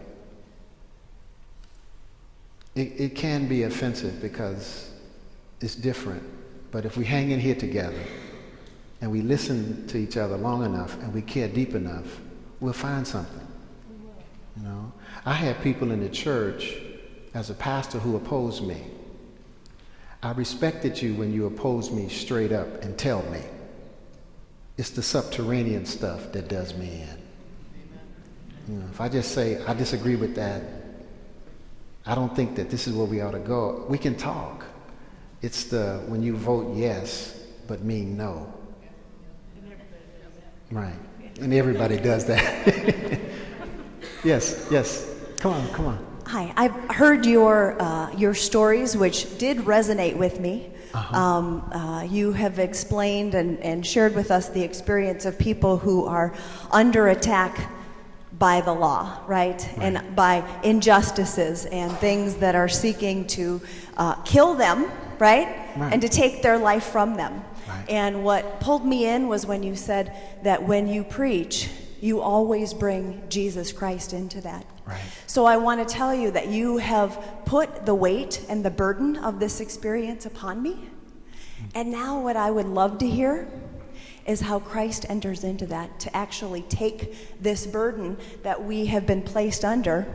it can be offensive because it's different. But if we hang in here together and we listen to each other long enough and we care deep enough, we'll find something. You know, I had people in the church as a pastor who opposed me. I respected you when you opposed me straight up and tell me. It's the subterranean stuff that does me in. You know, if I just say, I disagree with that, I don't think that this is where we ought to go, we can talk. It's the when you vote yes, but mean no. Right. And everybody does that. Yes. Come on. Hi, I've heard your stories, which did resonate with me. You have explained and shared with us the experience of people who are under attack by the law, right? And by injustices and things that are seeking to kill them, right? And to take their life from them. And what pulled me in was when you said that when you preach, you always bring Jesus Christ into that. So I want to tell you that you have put the weight and the burden of this experience upon me. And now what I would love to hear is how Christ enters into that to actually take this burden that we have been placed under,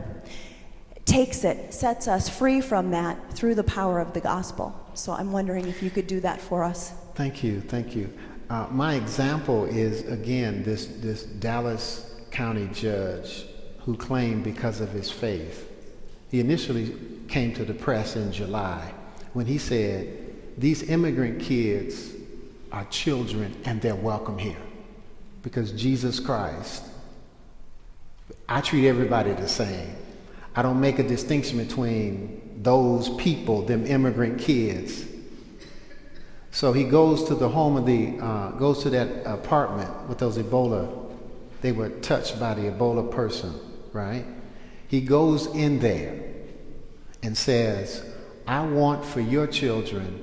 takes it, sets us free from that through the power of the gospel. So I'm wondering if you could do that for us. Thank you. My example is, again, this Dallas County judge who claimed because of his faith. He initially came to the press in July when he said, these immigrant kids are children and they're welcome here because Jesus Christ, I treat everybody the same. I don't make a distinction between those people, them immigrant kids. So he goes to the home of goes to that apartment with those Ebola. They were touched by the Ebola person, right? He goes in there and says, I want for your children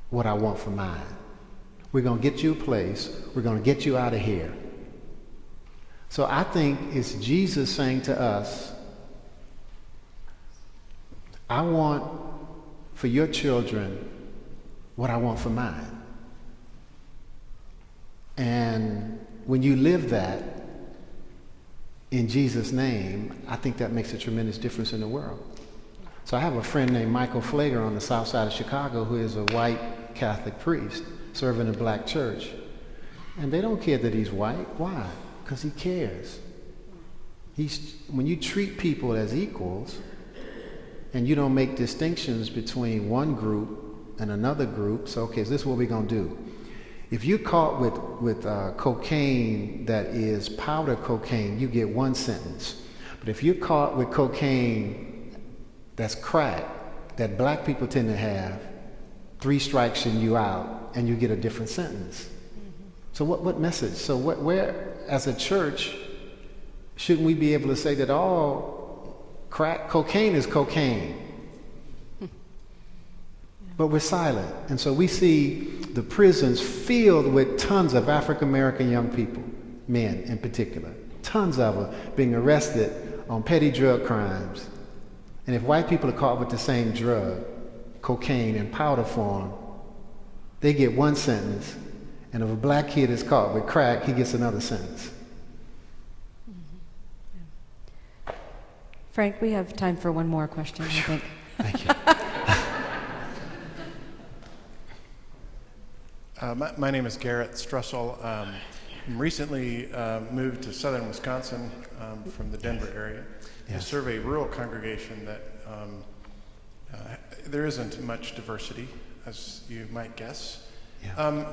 what I want for mine. We're going to get you a place. We're going to get you out of here. So I think it's Jesus saying to us, I want for your children what I want for mine. And when you live that in Jesus' name, I think that makes a tremendous difference in the world. So I have a friend named Michael Flager on the south side of Chicago who is a white Catholic priest serving a black church. And they don't care that he's white. Why? Because he cares. When you treat people as equals and you don't make distinctions between one group and another group, so okay, so this is what we're going to do. If you're caught with cocaine that is powder cocaine, you get one sentence. But if you're caught with cocaine that's crack, that black people tend to have, 3 strikes and you out, and you get a different sentence. Mm-hmm. So what message? So where, as a church, shouldn't we be able to say that all cocaine is cocaine? But we're silent. And so we see the prisons filled with tons of African American young people, men in particular, tons of them being arrested on petty drug crimes. And if white people are caught with the same drug, cocaine in powder form, they get one sentence. And if a black kid is caught with crack, he gets another sentence. Yeah. Frank, we have time for one more question, I think. Thank you. My name is Garrett Strussel. Recently moved to southern Wisconsin from the Denver area to serve a rural congregation that there isn't much diversity, as you might guess. Yeah.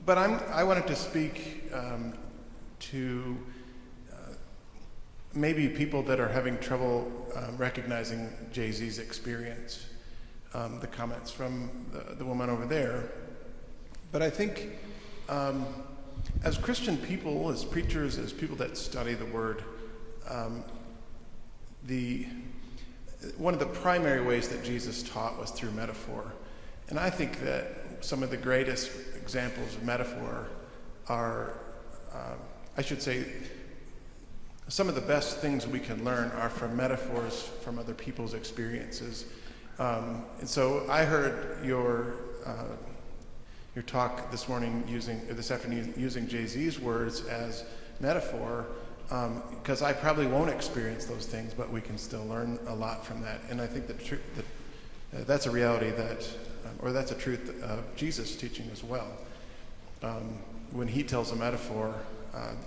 But I wanted to speak to maybe people that are having trouble recognizing Jay-Z's experience, the comments from the woman over there. But I think as Christian people, as preachers, as people that study the Word, one of the primary ways that Jesus taught was through metaphor. And I think that some of the greatest examples of metaphor are, I should say, some of the best things we can learn are from metaphors from other people's experiences. And so I heard your talk this afternoon using Jay-Z's words as metaphor, because I probably won't experience those things, but we can still learn a lot from that. And I think that's a reality or that's a truth of Jesus' teaching as well. When he tells a metaphor,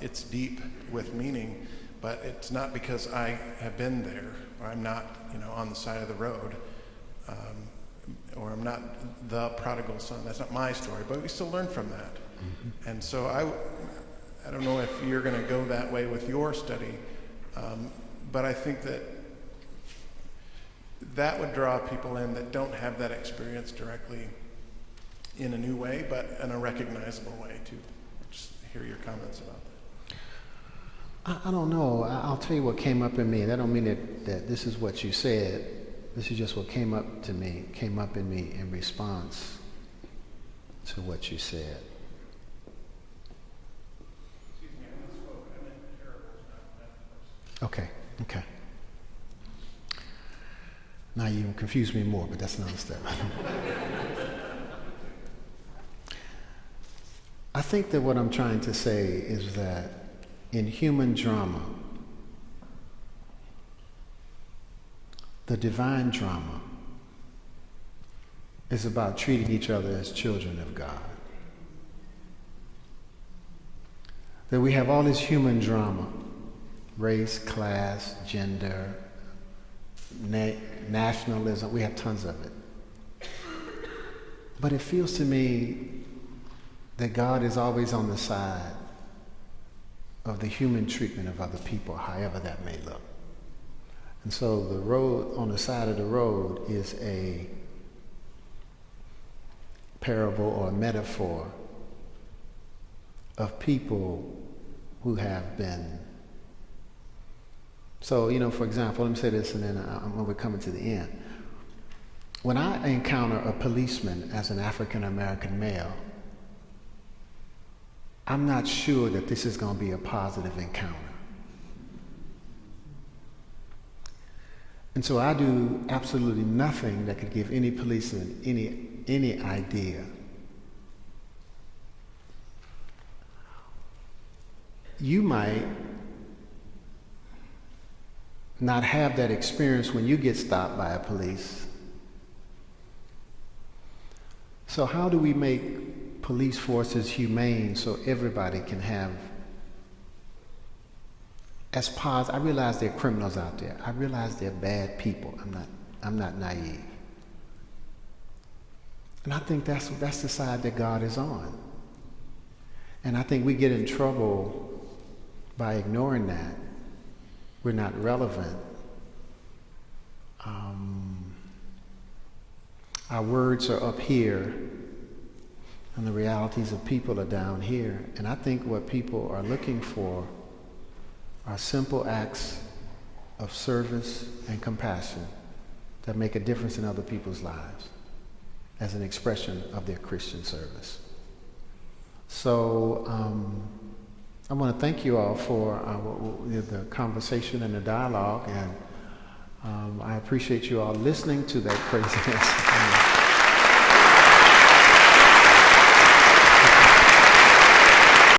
it's deep with meaning, but it's not because I have been there, or I'm not, on the side of the road, or I'm not the prodigal son. That's not my story, but we still learn from that. Mm-hmm. And so I don't know if you're going to go that way with your study, but I think that would draw people in that don't have that experience directly in a new way, but in a recognizable way too. Just hear your comments about that. I don't know. I'll tell you what came up in me. That don't mean that this is what you said. This is just what came up in me in response to what you said. Okay. Now you confuse me more, but that's another step. I think that what I'm trying to say is that in human drama, the divine drama is about treating each other as children of God. That we have all this human drama, race, class, gender, nationalism, we have tons of it. But it feels to me that God is always on the side of the human treatment of other people, however that may look. And so the road, on the side of the road, is a parable or a metaphor of people who have been. So, for example, let me say this and then we're coming to the end. When I encounter a policeman as an African American male, I'm not sure that this is going to be a positive encounter. And so I do absolutely nothing that could give any policeman any idea. You might not have that experience when you get stopped by a police. So how do we make police forces humane so everybody can have I realize there are criminals out there. I realize they're bad people. I'm not naive. And I think that's the side that God is on. And I think we get in trouble by ignoring that. We're not relevant. Our words are up here, and the realities of people are down here. And I think what people are looking for are simple acts of service and compassion that make a difference in other people's lives as an expression of their Christian service. So I want to thank you all for the conversation and the dialogue, and I appreciate you all listening to that craziness.